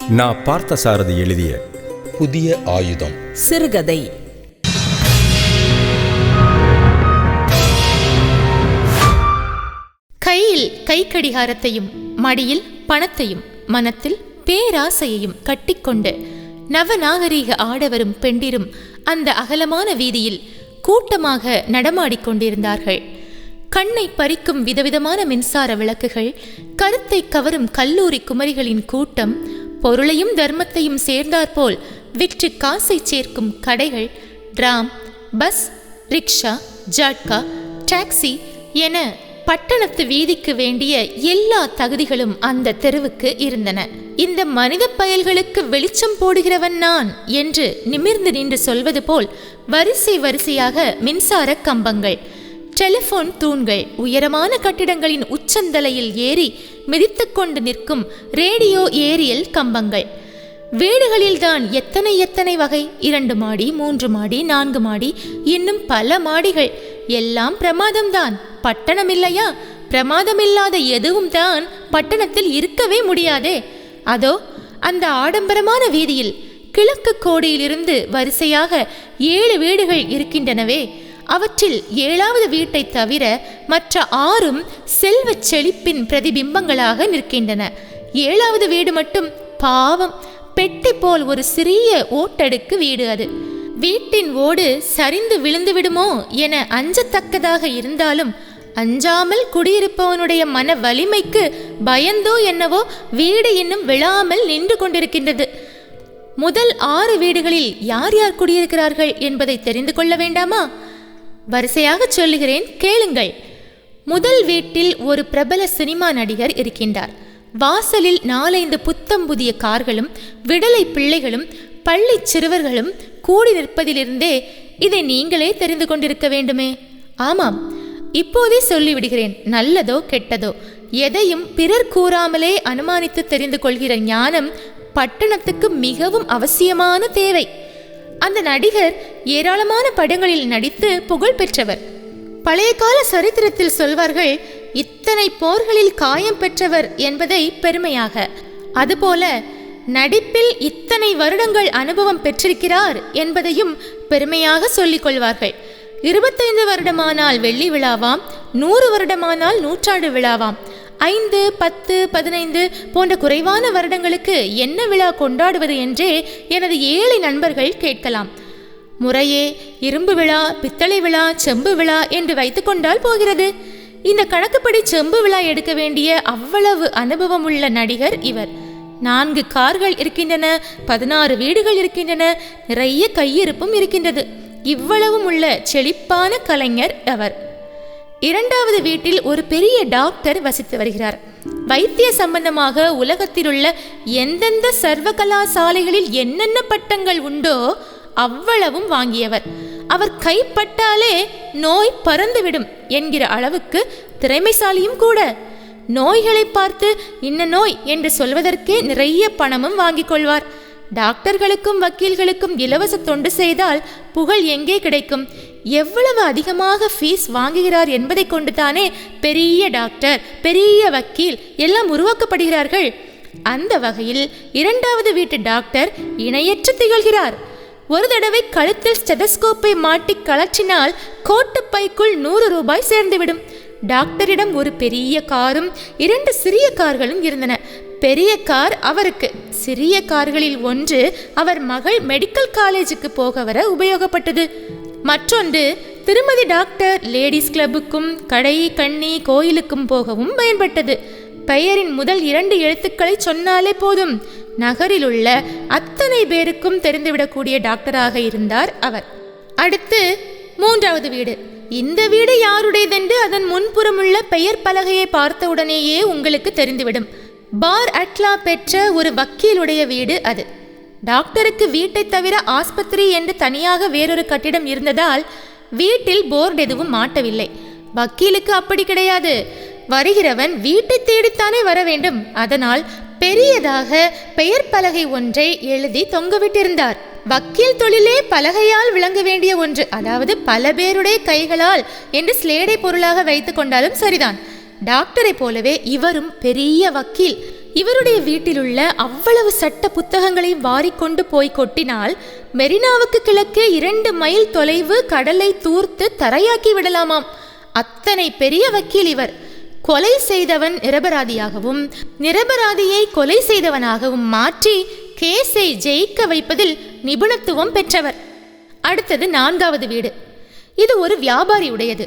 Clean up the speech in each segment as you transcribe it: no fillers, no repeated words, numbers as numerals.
பார்த்தசாரதி எழுதிய புதிய ஆயுதம் சிறுகதை. கையில் கைக்கடிகாரத்தையும் மடியில் பணத்தையும் மனத்தில் பேராசையையும் கட்டிக்கொண்டு நவநாகரீக ஆடவரும் பெண்டிரும் அந்த அகலமான வீதியில் கூட்டமாக நடமாடிக்கொண்டிருந்தார்கள். கண்ணை பறிக்கும் விதவிதமான மின்சார விளக்குகள், கருத்தை கவரும் கல்லூரி குமரிகளின் கூட்டம், பொருளையும் தர்மத்தையும் சேர்ந்தாற்போல் விற்று காசை சேர்க்கும் கடைகள், டிராம், பஸ், ரிக்ஷா, ஜாட்கா, டாக்ஸி என பட்டணத்து வீதிக்கு வேண்டிய எல்லா தகுதிகளும் அந்த தெருவுக்கு இருந்தன. இந்த மனித பயல்களுக்கு வெளிச்சம் போடுகிறவன் நான் என்று நிமிர்ந்து நின்று சொல்வது போல் வரிசை வரிசையாக மின்சார கம்பங்கள், டெலிபோன் தூண்கள், உயரமான கட்டிடங்களின் உச்சந்தலையில் ஏறி மிதித்து கொண்டு நிற்கும் ரேடியோ ஏரியல் கம்பங்கள், வீடுகளில்தான் எத்தனை எத்தனை வகை, 2 மாடி, 3 மாடி, 4 மாடி, இன்னும் பல மாடிகள். எல்லாம் பிரமாதம்தான். பட்டணம் இல்லையா? பிரமாதமில்லாத எதுவும் தான் பட்டணத்தில் இருக்கவே முடியாதே. அதோ அந்த ஆடம்பரமான வீதியில் கிழக்கு கோடியிலிருந்து வரிசையாக 7 வீடுகள் இருக்கின்றனவே. அவற்றில் 7வது வீட்டை தவிர மற்ற 6ம் செல்வ செழிப்பின் பிரதிபிம்பங்களாக நிற்கின்றன. 7வது வீடு மட்டும் பாவம், பெட்டி போல் ஒரு சிறிய ஓட்டடுக்கு வீடு. அது வீட்டின் ஓடு சரிந்து விழுந்து விடுமோ என அஞ்சத்தக்கதாக இருந்தாலும் அஞ்சாமல் குடியிருப்பவனுடைய மன வலிமைக்கு பயந்தோ என்னவோ வீடு இன்னும் விழாமல் நின்று கொண்டிருக்கின்றது. முதல் 6 வீடுகளில் யார் யார் குடியிருக்கிறார்கள் என்பதை தெரிந்து கொள்ள வேண்டாமா? வரிசையாக சொல்லுகிறேன், கேளுங்கள். முதல் வீட்டில் ஒரு பிரபல சினிமா நடிகர் இருக்கின்றார். வாசலில் 4-5 புத்தம் புதிய கார்களும் விடலை பிள்ளைகளும் பள்ளி சிறுவர்களும் கூடி நிற்பதிலிருந்தே இதை நீங்களே தெரிந்து கொண்டிருக்க வேண்டுமே. ஆமாம், இப்போதே சொல்லிவிடுகிறேன். நல்லதோ கெட்டதோ எதையும் பிறர் கூறாமலே அனுமானித்து தெரிந்து கொள்கிற ஞானம் பட்டணத்துக்கு மிகவும் அவசியமான தேவை. அந்த நடிகர் ஏராளமான படங்களில் நடித்து புகழ் பெற்றவர். பழைய கால சரித்திரத்தில் சொல்வார்கள், இத்தனை போர்களில் காயம் பெற்றவர் என்பதை பெருமையாக. அதுபோல நடிப்பில் இத்தனை வருடங்கள் அனுபவம் பெற்றிருக்கிறார் என்பதையும் பெருமையாக சொல்லிக் கொள்வார்கள். 25 வருடமானால் வெள்ளி விழாவாம், 100 வருடமானால் நூற்றாண்டு விழாவாம். 5, 10, 15 போன்ற குறைவான வருடங்களுக்கு என்ன விழா கொண்டாடுவது என்றே எனது 7 நண்பர்கள் கேட்கலாம். முறையே இரும்பு விழா, பித்தளை விழா, செம்பு விழா என்று வைத்து கொண்டால் போகிறது. இந்த கணக்குப்படி செம்பு விழா எடுக்க வேண்டிய அவ்வளவு அனுபவம் உள்ள நடிகர் இவர். 4 கார்கள் இருக்கின்றன, 16 வீடுகள் இருக்கின்றன, நிறைய கையிருப்பும் இருக்கின்றது. இவ்வளவும் உள்ள செழிப்பான கலைஞர் அவர். 2வது வீட்டில் ஒரு பெரிய டாக்டர் வசித்து வருகிறார். வைத்திய சம்பந்தமாக உலகத்தில் உள்ள எந்தெந்த சர்வ கலாசாலைகளில் என்னென்ன பட்டங்கள் உண்டோ அவ்வளவும் வாங்கியவர். அவர் கைப்பட்டாலே நோய் பறந்துவிடும் என்கிற அளவுக்கு திறமைசாலியும் கூட. நோய்களை பார்த்து இன்ன நோய் என்று சொல்வதற்கே நிறைய பணமும் வாங்கிக் கொள்வார். டாக்டர்களுக்கும் வக்கீல்களுக்கும் இலவச தொண்டு செய்தால் புகழ் எங்கே கிடைக்கும்? எவ்வளவு அதிகமாக ஃபீஸ் வாங்குகிறார் என்பதை கொண்டு தானே பெரிய டாக்டர், பெரிய வக்கீல் எல்லாம் உருவாக்கப்படுகிறார்கள். அந்த வகையில் 2வது வீட்டு டாக்டர் இணையற்று திகழ்கிறார். ஒரு தடவை கழுத்தில் ஸ்டெதஸ்கோப்பை மாட்டி கலற்றினால் கோட்டுப்பைக்குள் 100 ரூபாய் சேர்ந்துவிடும். டாக்டரிடம் ஒரு பெரிய காரும் 2 சிறிய கார்களும் இருந்தன. பெரிய கார் அவருக்கு, சிறிய கார்களில் ஒன்று அவர் மகள் மெடிக்கல் காலேஜுக்கு போக வர உபயோகப்பட்டது. மற்றொன்று திருமதி டாக்டர் லேடிஸ் கிளப்புக்கும் கடை கண்ணி கோயிலுக்கும் போகவும் பயன்பட்டது. பெயரின் முதல் 2 எழுத்துக்களை சொன்னாலே போதும், நகரில் உள்ள அத்தனை பேருக்கும் தெரிந்துவிடக்கூடிய டாக்டராக இருந்தார் அவர். அடுத்து 3வது வீடு. இந்த வீடு யாருடையதென்று அதன் முன்புறமுள்ள பெயர் பலகையை பார்த்தவுடனேயே உங்களுக்கு தெரிந்துவிடும். பார் அட்லா பெற்ற ஒரு வக்கீலுடைய வீடு அது. டாக்டருக்கு வீட்டை தவிர ஆஸ்பத்திரி என்று தனியாக வேறொரு கட்டிடம் இருந்ததால் வீட்டில் போர்டு எதுவும் மாட்டவில்லை. வக்கீலுக்கு அப்படி கிடையாது. வருகிறவன் வீட்டை தேடித்தானே வர வேண்டும். அதனால் பெரியதாக பெயர் பலகை ஒன்றை எழுதி தொங்கவிட்டிருந்தார். வக்கீல் தொழிலே பலகையால் விளங்க வேண்டிய ஒன்று, அதாவது பல பேருடைய கைகளால் என்று ஸ்லேடை பொருளாக வைத்து கொண்டாலும் சரிதான். டாக்டரை போலவே இவரும் பெரிய வக்கீல். இவருடைய வீட்டிலுள்ள அவ்வளவு சட்ட புத்தகங்களை வாரிக்கொண்டு போய் கொட்டினால் மெரினாவுக்கு கிழக்கே 2 மைல் தொலைவு கடலை தூர்த்து தரையாக்கி விடலாமாம். அத்தனை பெரிய வக்கீல் இவர். கொலை செய்தவன் நிரபராதியாகவும் நிரபராதியை கொலை செய்தவனாகவும் மாற்றி கேஸை ஜெயிக்க வைப்பதில் நிபுணத்துவம் பெற்றவர். அடுத்தது 4வது வீடு. இது ஒரு வியாபாரி உடையது.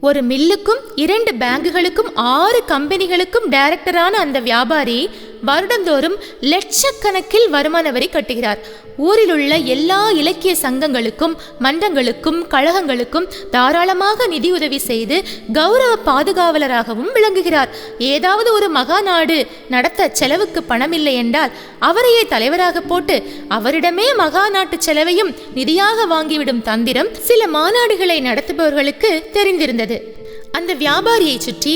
ஒரு மில்லுக்கும் 2 பேங்குகளுக்கும் 6 கம்பெனிகளுக்கும் டைரக்டரான அந்த வியாபாரி வருடந்தோறும் லட்சக்கணக்கில் வருமான வரி கட்டுகிறார். ஊரில் உள்ள எல்லா இலக்கிய சங்கங்களுக்கும் மன்றங்களுக்கும் கழகங்களுக்கும் தாராளமாக நிதியுதவி செய்து கௌரவ பாதுகாவலராகவும் விளங்குகிறார். ஏதாவது ஒரு மகாநாடு நடத்த செலவுக்கு பணமில்லை என்றால் அவரையே தலைவராக போட்டு அவரிடமே மகாநாட்டு செலவையும் நிதியாக வாங்கிவிடும் தந்திரம் சில மாநாடுகளை நடத்துபவர்களுக்கு தெரிந்திருந்தது. அந்த வியாபாரியை சுற்றி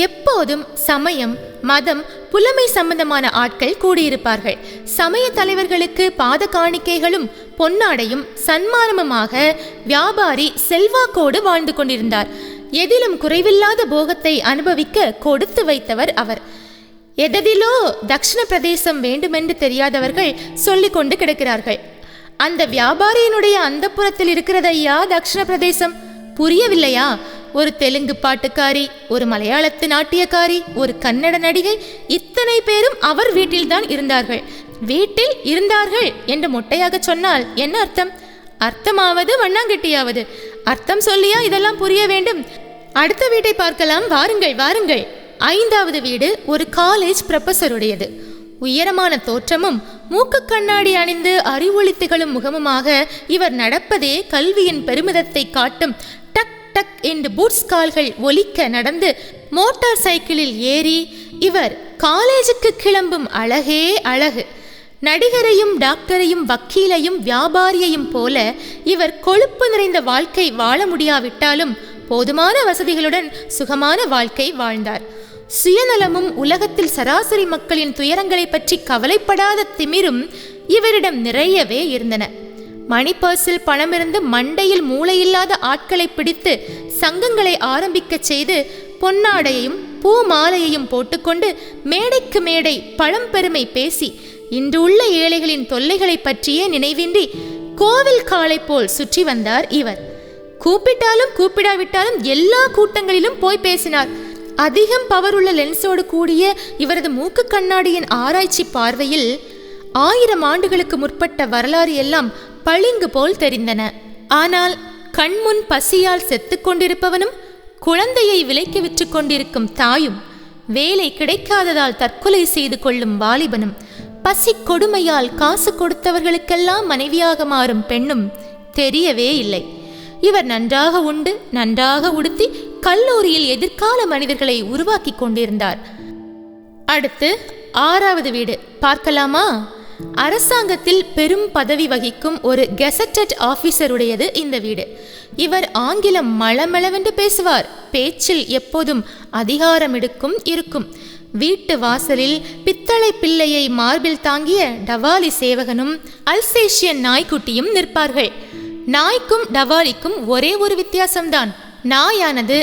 எப்போதும் சமயம் மதம் புலமை சம்பந்தமான ஆட்கள் கூடியிருப்பார்கள். சமய தலைவர்களுக்கு பாத காணிக்கைகளும் பொன்னாடையும் சன்மானமுமாக வியாபாரி செல்வாக்கோடு வாழ்ந்து கொண்டிருந்தார். எதிலும் குறைவில்லாத போகத்தை அனுபவிக்க கொடுத்து வைத்தவர் அவர். எதிலோ தக்ஷண பிரதேசம் வேண்டுமென்று தெரியாதவர்கள் சொல்லிக் கொண்டு கிடக்கிறார்கள். அந்த வியாபாரியினுடைய அந்தப்புறத்தில் இருக்கிறதையா தக்ஷண பிரதேசம்? புரியவில்லையா? ஒரு தெலுங்கு பாட்டுக்காரி, ஒரு மலையாளத்து நாட்டியக்காரி, ஒரு கன்னட நடிகை, இத்தனை பேரும் அவர் வீட்டில்தான் இருந்தார்கள். வீட்டில் இருந்தார்கள் என்று மொட்டையாக சொன்னால் என்ன அர்த்தம்? அர்த்தமாவது வண்ணாங்கட்டியாவது. அர்த்தம் சொல்லியா இதெல்லாம் புரிய வேண்டும்? அடுத்த வீட்டை பார்க்கலாம், வாருங்கள் வாருங்கள். 5வது வீடு ஒரு காலேஜ் ப்ரொஃபஸருடையது. உயரமான தோற்றமும் மூக்கு கண்ணாடி அணிந்து அறிவொளித்துகளும் முகமுமாக இவர் நடப்பதே கல்வியின் பெருமிதத்தை காட்டும். டக் டக் என்று பூட்ஸ் கால்கள் ஒலிக்க நடந்து மோட்டார் சைக்கிளில் ஏறி இவர் காலேஜுக்கு கிளம்பும் அழகே அழகு. நடிகரையும் டாக்டரையும் வக்கீலையும் வியாபாரியையும் போல இவர் கொழுப்பு நிறைந்த வாழ்க்கை வாழ முடியாவிட்டாலும் போதுமான வசதிகளுடன் சுகமான வாழ்க்கை வாழ்ந்தார். சுயநலமும் உலகத்தில் சராசரி மக்களின் துயரங்களை பற்றி கவலைப்படாத திமிரும் இவரிடம் நிறையவே இருந்தன. மணிப்பர்ஸில் பணமிருந்து மண்டையில் மூளையில்லாத ஆட்களை பிடித்து சங்கங்களை ஆரம்பிக்க செய்து பொன்னாடையையும் பூ மாலையையும் போட்டுக்கொண்டு மேடைக்கு மேடை பழம்பெருமை பேசி இன்று உள்ள ஏழைகளின் தொல்லைகளை பற்றியே நினைவின்றி கோவில் காளை போல் சுற்றி வந்தார் இவர். கூப்பிட்டாலும் கூப்பிடாவிட்டாலும் எல்லா கூட்டங்களிலும் போய் பேசினார். அதிகம் பவர் உள்ள லென்ஸோடு கூடிய இவரது மூக்கு கண்ணாடியின் ஆராய்ச்சி பார்வையில் 1000 ஆண்டுகளுக்கு முற்பட்ட வரலாறு எல்லாம் பளிங்கு போல் தெரிந்தன. ஆனால் கண்முன் பசியால் செத்து கொண்டிருப்பவனும் குழந்தையை விலைக்கு விற்று கொண்டிருக்கும் தாயும் வேலை கிடைக்காததால் தற்கொலை செய்து கொள்ளும் வாலிபனும் பசி கொடுமையால் காசு கொடுத்தவர்களுக்கெல்லாம் மனைவியாக மாறும் பெண்ணும் தெரியவே இல்லை. இவர் நன்றாக உண்டு நன்றாக உடுத்தி கல்லூரியில் எதிர்கால மனிதர்களை உருவாக்கி கொண்டிருந்தார். அடுத்து 6வது வீடு பார்க்கலாமா? அரசாங்கத்தில் பெரும் பதவி வகிக்கும் ஒரு கெசட்டட் ஆபீசருடையது இந்த வீடு. இவர் ஆங்கிலம் மளமளவென்று பேசுவார். பேச்சில் எப்போதும் அதிகாரம் இருக்கும். வீட்டு வாசலில் பித்தளை பிள்ளையை மார்பில் தாங்கிய டவாலி சேவகனும் அல்சேஷியன் நாய்க்குட்டியும் நிற்பார்கள். நாய்க்கும் டவாலிக்கும் ஒரே ஒரு வித்தியாசம்தான். நாயானது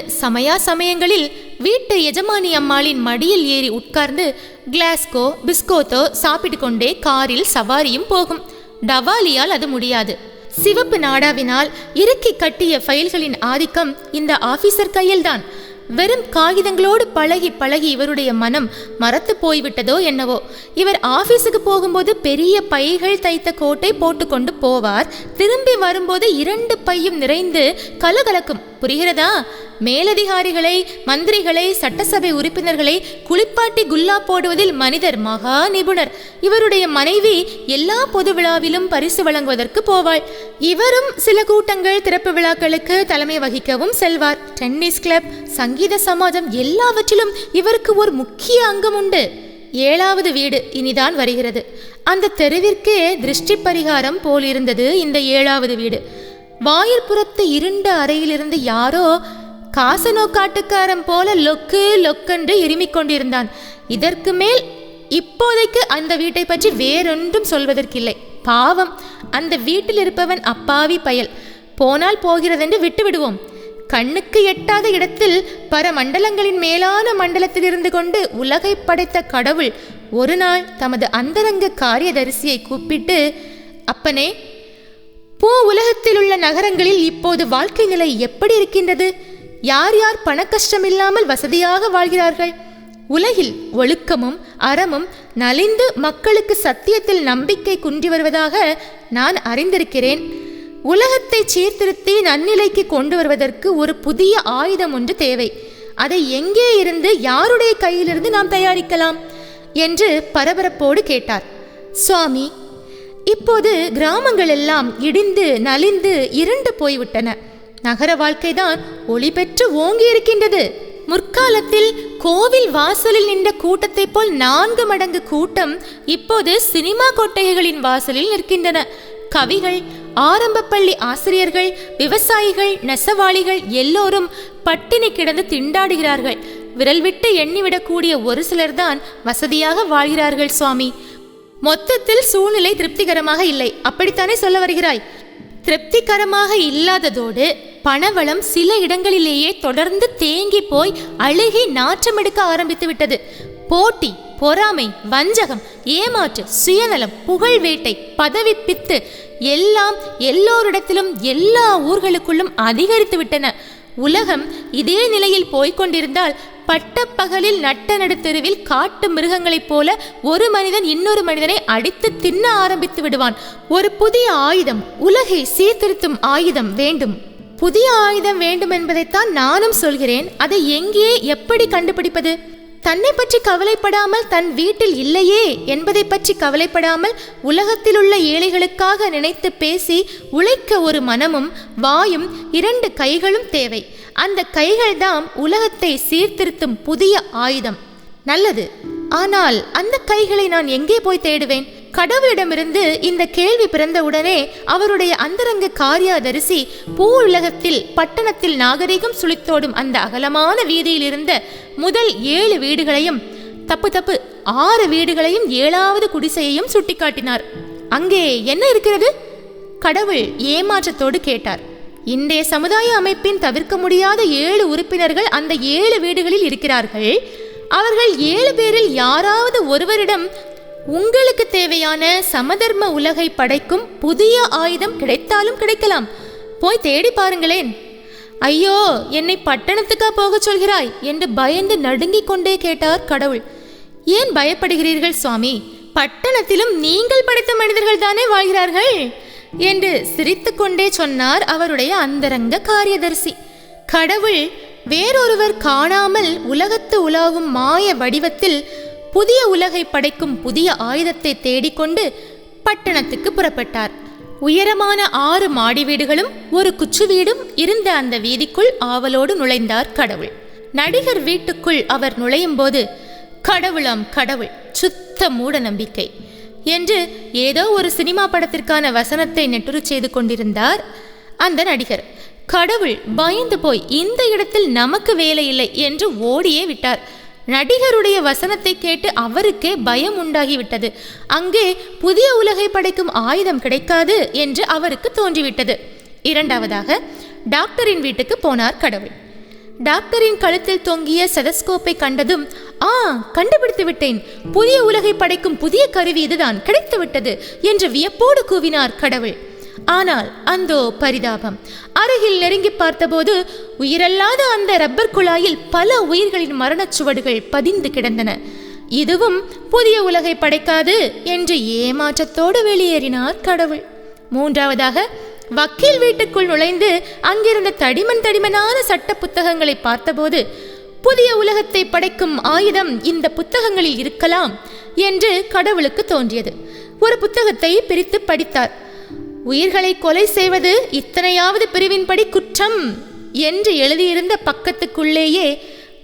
சமயங்களில் வீட்டு எஜமானி அம்மாளின் மடியில் ஏறி உட்கார்ந்து கிளாஸ்கோ பிஸ்கோத்தோ சாப்பிட்டு கொண்டே காரில் சவாரியும் போகும். டவாலியால் அது முடியாது. சிவப்பு நாடாவினால் இறுக்கி கட்டிய ஃபைல்களின் ஆதிக்கம் இந்த ஆபீசர் கையில்தான். வெறும் காகிதங்களோடு பழகி இவருடைய மனம் மறத்து போய்விட்டதோ என்னவோ. இவர் ஆபீஸுக்கு போகும்போது பெரிய பைகள் தைத்த கோட்டை போட்டுக்கொண்டு போவார். திரும்பி வரும்போது 2 பையும் நிறைந்து கலகலக்கும். புரிகிறதா? மேலதிகாரிகளை, மந்திரிகளை, சட்டசபை உறுப்பினர்களை குளிப்பாட்டி குல்லா போடுவதில் மனிதர் மகா நிபுணர். இவருடைய மனைவி எல்லா பொது விழாவிலும் பரிசு வழங்குவதற்கு போவாள். இவரும் சில கூட்டங்கள், திறப்பு விழாக்களுக்கு தலைமை வகிக்கவும் செல்வார். டென்னிஸ் கிளப், சங்கீத சமாஜம் எல்லாவற்றிலும் இவருக்கு ஒரு முக்கிய அங்கம் உண்டு. 7வது வீடு இனிதான் வருகிறது. அந்த தெருவிற்கே திருஷ்டி பரிகாரம் போலிருந்தது இந்த 7வது வீடு. வாயிற்புறத்து இருண்ட அறையிலிருந்து யாரோ காசநோக்காட்டுக்காரன் போல லொக்கு லொக்கென்று இருமிக் கொண்டிருந்தான். இதற்கு மேல் இப்போதைக்கு அந்த வீட்டை பற்றி வேறொன்றும் சொல்வதற்கில்லை. பாவம், அந்த வீட்டில் இருப்பவன் அப்பாவி பயல். போனால் போகிறதென்று விட்டு விடுவோம். கண்ணுக்கு எட்டாத இடத்தில் பரமண்டலங்களின் மேலான மண்டலத்தில் இருந்து கொண்டு உலகை படைத்த கடவுள் ஒரு நாள் தமது அந்தரங்க காரியதரிசியை கூப்பிட்டு, அப்பனே, பூ உலகத்தில் உள்ள நகரங்களில் இப்போது வாழ்க்கை நிலை எப்படி இருக்கின்றது? யார் யார் பண கஷ்டமில்லாமல் வசதியாக வாழ்கிறார்கள்? உலகில் ஒழுக்கமும் அறமும் நலிந்து மக்களுக்கு சத்தியத்தில் நம்பிக்கை குன்றி வருவதாக நான் அறிந்திருக்கிறேன். உலகத்தை சீர்திருத்தி நன்னிலைக்கு கொண்டு வருவதற்கு ஒரு புதிய ஆயுதம் ஒன்று தேவை. அதை எங்கே இருந்து, யாருடைய கையிலிருந்து நாம் தயாரிக்கலாம் என்று பரபரப்போடு கேட்டார். சுவாமி, இப்போது கிராமங்கள் எல்லாம் இடிந்து நலிந்து இருண்டு போய்விட்டன. நகர வாழ்க்கைதான் ஒளி பெற்று ஓங்கி இருக்கின்றது. முற்காலத்தில் கோவில் வாசலில் நின்ற கூட்டத்தை போல் 4 மடங்கு கூட்டம் இப்போது சினிமா கொட்டகைகளின் வாசலில் நிற்கின்றன. கவிகள், ஆரம்ப பள்ளி ஆசிரியர்கள், விவசாயிகள், நெசவாளிகள் எல்லோரும் பட்டினி கிடந்து திண்டாடுகிறார்கள். விரல் விட்டு எண்ணிவிடக்கூடிய ஒரு சிலர்தான் வசதியாக வாழ்கிறார்கள் சுவாமி. மொத்தத்தில் சூழ்நிலை திருப்திகரமாக இல்லை, அப்படித்தானே சொல்ல வருகிறாய்? திருப்திகரமாக இல்லாததோடு பணவளம் சில இடங்களிலேயே தொடர்ந்து தேங்கி போய் அழுகி நாற்றமெடுக்க ஆரம்பித்து விட்டது. போட்டி, பொறாமை, வஞ்சகம், ஏமாற்று, சுயநலம், புகழ் வேட்டை, பதவி பித்து எல்லாம் எல்லோரிடத்திலும் எல்லா ஊர்களுக்குள்ளும் அதிகரித்து விட்டன. உலகம் இதே நிலையில் போய்கொண்டிருந்தால் பட்டப்பகலில் நட்ட நடுத்தெருவில் காட்டு மிருகங்களைப் போல ஒரு மனிதன் இன்னொரு மனிதனை அடித்து தின்ன ஆரம்பித்து விடுவான். ஒரு புதிய ஆயுதம், உலகை சீர்திருத்தும் ஆயுதம் வேண்டும். புதிய ஆயுதம் வேண்டும் என்பதைத்தான் நானும் சொல்கிறேன். அதை எங்கே, எப்படி கண்டுபிடிப்பது? தன்னை பற்றி கவலைப்படாமல், தன் வீட்டில் இல்லையே என்பதை பற்றி கவலைப்படாமல், உலகத்தில் உள்ள ஏழைகளுக்காக நினைத்து பேசி உழைக்க ஒரு மனமும் வாயும் 2 கைகளும் தேவை. அந்த கைகள்தான் உலகத்தை சீர்திருத்தும் புதிய ஆயுதம். நல்லது, ஆனால் அந்த கைகளை நான் எங்கே போய் தேடுவேன்? கடவுளிடமிருந்து இந்த கேள்வி பிறந்தவுடனே அவருடைய அந்தரங்க காரியதரிசி பூ உலகத்தில் பட்டணத்தில் நாகரிகம் சுழித்தோடும் அந்த அகலமான வீதியில் இருந்த முதல் 7 வீடுகளையும், தப்பு 6 வீடுகளையும் 7வது குடிசையையும் சுட்டிக்காட்டினார். அங்கே என்ன இருக்கிறது? கடவுள் ஏமாற்றத்தோடு கேட்டார். இன்றைய சமுதாய அமைப்பின் தவிர்க்க முடியாத 7 உறுப்பினர்கள் அந்த 7 வீடுகளில் இருக்கிறார்கள். அவர்கள் 7 பேரில் யாராவது ஒருவரிடம் உங்களுக்கு தேவையான சமதர்ம உலகை படைக்கும் புதிய ஆயுதம் கிடைத்தாலும் கிடைக்கலாம். போய் தேடி பாருங்களேன். ஐயோ, என்னை பட்டணத்துக்கா போக சொல்கிறாய் என்று பயந்து நடுங்கிக் கொண்டே கேட்டார் கடவுள். ஏன் பயப்படுகிறீர்கள் சுவாமி? பட்டணத்திலும் நீங்கள் படைத்த மனிதர்கள் தானே வாழ்கிறார்கள் என்று சிரித்து கொண்டே சொன்னார் அவருடைய அந்தரங்க காரியதரிசி. கடவுள் வேறொருவர் காணாமல் உலகத்து உலாவும் மாய வடிவத்தில் புதிய உலகை படைக்கும் புதிய ஆயுதத்தை தேடிக்கொண்டு பட்டணத்துக்கு புறப்பட்டார். உயரமான 6 மாடி வீடுகளும் ஒரு குச்சு வீடும் இருந்த அந்த வீதிக்குள் ஆவலோடு நுழைந்தார் கடவுள். நடிகர் வீட்டுக்குள் அவர் நுழையும் போது, கடவுளாம் கடவுள், சுத்த மூட நம்பிக்கை என்று ஏதோ ஒரு சினிமா படத்திற்கான வசனத்தை நெட்டுரு செய்து கொண்டிருந்தார் அந்த நடிகர். கடவுள் பயந்து போய் இந்த இடத்தில் நமக்கு வேலை இல்லை என்று ஓடியே விட்டார். நடிகருடைய வசனத்தை கேட்டு அவருக்கே பயம் உண்டாகிவிட்டது. அங்கே புதிய உலகை படைக்கும் ஆயுதம் கிடைக்காது என்று அவருக்கு தோன்றிவிட்டது. 2வதாக டாக்டரின் வீட்டுக்கு போனார் கடவுள். டாக்டரின் கழுத்தில் தொங்கிய செதஸ்கோப்பை கண்டதும், கண்டுபிடித்து விட்டேன், புதிய உலகை படைக்கும் புதிய கருவி இதுதான், கிடைத்துவிட்டது என்று வியப்போடு கூவினார் கடவுள். ஆனால் அந்தோ பரிதாபம்! அருகில் நெருங்கி பார்த்தபோது உயிரல்லாத அந்த ரப்பர் குழாயில் பல உயிர்களின் மரணச்சுவடுகள் பதிந்து கிடந்தன. இதுவும் புதிய உலகை படைக்காது என்று ஏமாற்றத்தோடு வெளியேறினார் கடவுள். 3வதாக வக்கீல் வீட்டுக்குள் நுழைந்து அங்கிருந்த தடிமனான சட்ட புத்தகங்களை பார்த்தபோது, புதிய உலகத்தை படைக்கும் ஆயுதம் இந்த புத்தகங்களில் இருக்கலாம் என்று கடவுளுக்கு தோன்றியது. ஒரு புத்தகத்தை பிரித்து படித்தார். உயிர்களை கொலை செய்வது இத்தனையாவது பிரிவின்படி குற்றம் என்று எழுதியிருந்த பக்கத்துக்குள்ளேயே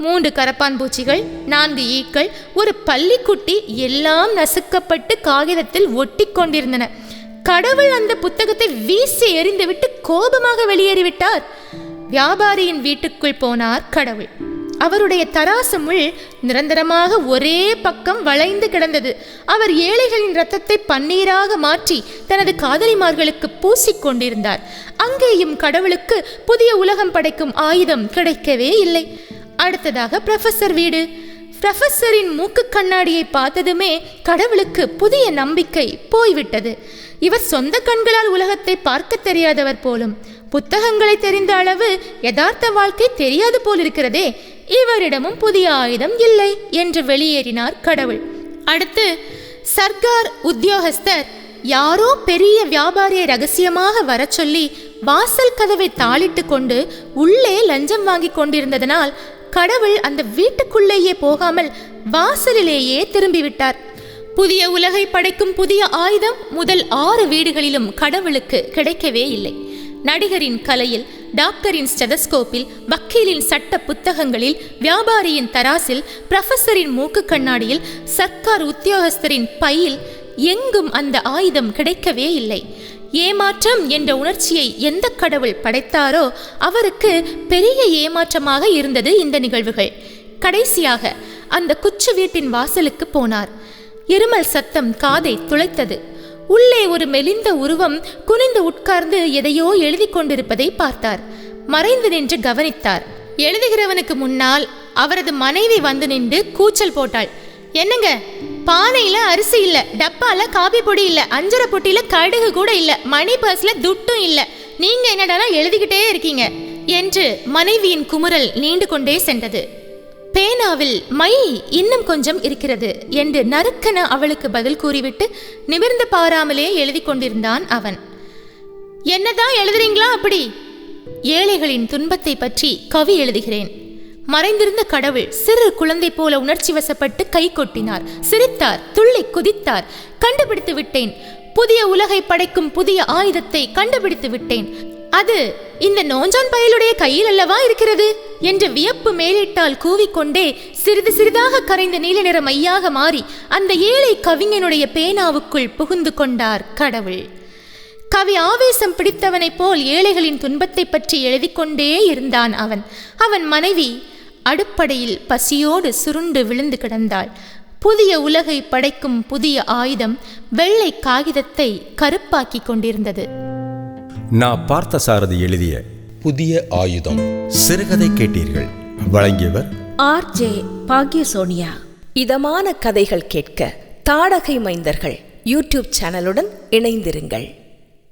3 கரப்பான் பூச்சிகள், 4 ஈக்கள், ஒரு பள்ளிக்குட்டி எல்லாம் நசுக்கப்பட்டு காகிதத்தில் ஒட்டி கொண்டிருந்தன. கடவுள் அந்த புத்தகத்தை வீசி எறிந்துவிட்டு கோபமாக வெளியேறிவிட்டார். வியாபாரியின் வீட்டுக்குள் போனார் கடவுள். அவருடைய தராசு முள் நிரந்தரமாக ஒரே பக்கம் வளைந்து கிடந்தது. அவர் ஏழைகளின் இரத்தத்தை பன்னீராக மாற்றி தனது காதலிமார்களுக்கு பூசிக்கொண்டிருந்தார். அங்கேயும் கடவுளுக்கு புதிய உலகம் படைக்கும் ஆயுதம் கிடைக்கவே இல்லை. அடுத்ததாக புரொஃபசர் வீடு. புரொஃபஸரின் மூக்கு கண்ணாடியை பார்த்ததுமே கடவுளுக்கு புதிய நம்பிக்கை போய்விட்டது. இவர் சொந்த கண்களால் உலகத்தை பார்க்க தெரியாதவர் போலும். புத்தகங்களை தெரிந்த அளவு யதார்த்த வாழ்க்கை தெரியாது போலிருக்கிறதே. இவரிடமும் புதிய ஆயுதம் இல்லை என்று வெளியேறினார் கடவுள். அடுத்து சர்க்கார் உத்தியோகஸ்தர் யாரோ பெரிய வியாபாரியை ரகசியமாக வர சொல்லி வாசல் கதவை தாளிட்டு கொண்டு உள்ளே லஞ்சம் வாங்கி கொண்டிருந்ததனால் கடவுள் அந்த வீட்டுக்குள்ளேயே போகாமல் வாசலிலேயே திரும்பிவிட்டார். புதிய உலகை படைக்கும் புதிய ஆயுதம் முதல் 6 வீடுகளிலும் கடவுளுக்கு கிடைக்கவே இல்லை. நடிகரின் கலையில், டாக்டரின் ஸ்டெதஸ்கோப்பில், வக்கீலின் சட்ட புத்தகங்களில், வியாபாரியின் தராசில், புரொஃபஸரின் மூக்கு கண்ணாடியில், சர்க்கார் உத்தியோகஸ்தரின் பையில் எங்கும் அந்த ஆயுதம் கிடைக்கவே இல்லை. ஏமாற்றம் என்ற உணர்ச்சியை எந்த கடவுள் படைத்தாரோ அவருக்கு பெரிய ஏமாற்றமாக இருந்தது இந்த நிகழ்வுகள். கடைசியாக அந்த குச்சு வீட்டின் வாசலுக்கு போனார். இருமல் சத்தம் காதை துளைத்தது. உள்ளே ஒரு மெலிந்த உருவம் குனிந்து உட்கார்ந்து எதையோ எழுதி கொண்டிருப்பதை பார்த்தார். மறைந்து நின்று கவனித்தார். எழுதுகிறவனுக்கு முன்னால் அவரது மனைவி வந்து நின்று கூச்சல் போட்டாள். என்னங்க, பானையில அரிசி இல்ல, டப்பால காபி பொடி இல்ல, அஞ்சரை பொட்டியில கடுகு கூட இல்ல, மணி பர்ஸ்ல துட்டும் இல்ல, நீங்க என்னடா எழுதிக்கிட்டே இருக்கீங்க என்று மனைவியின் குமுறல் நீண்டு கொண்டே சென்றது. பேனாவில் மை இன்னும் கொஞ்சம் இருக்கிறது என்று நறுக்கென அவளுக்கு பதில் கூறிவிட்டு நிமிர்ந்து பாராமலே எழுதி கொண்டிருந்தான் அவன். என்னதான் எழுதுறீங்களா அப்படி? ஏழைகளின் துன்பத்தை பற்றி கவி எழுதுகிறேன். மறைந்திருந்த கடவுள் சிறு குழந்தை போல உணர்ச்சி வசப்பட்டு கை கொட்டினார், சிரித்தார், துள்ளி குதித்தார். கண்டுபிடித்து விட்டேன், புதிய உலகை படைக்கும் புதிய ஆயுதத்தை கண்டுபிடித்து விட்டேன். அது இந்த நோஞ்சான் பயலுடைய கையில் அல்லவா இருக்கிறது என்று வியப்பு மேலிட்டால் கூவிக்கொண்டே சிறிது சிறிதாக கரைந்த நீல நிற மையாக மாறி அந்த ஏழை கவிஞனுடைய பேனாவுக்குள் புகுந்து கொண்டார் கடவுள். கவி ஆவேசம் பிடித்தவனைப் போல் ஏழைகளின் துன்பத்தை பற்றி எழுதி கொண்டே இருந்தான் அவன். அவன் மனைவி அடுப்படையில் பசியோடு சுருண்டு விழுந்து கிடந்தாள். புதிய உலகை படைக்கும் புதிய ஆயுதம் வெள்ளை காகிதத்தை கருப்பாக்கி கொண்டிருந்தது. நான் பார்த்தசாரதி எழுதிய புதிய ஆயுதம் சிறுகதை கேட்டீர்கள். வழங்கியவர் ஆர்.ஜே. பாக்யசோனியா. இதமான கதைகள் கேட்க தாடகை மைந்தர்கள் யூடியூப் சேனலுடன் இணைந்திருங்கள்.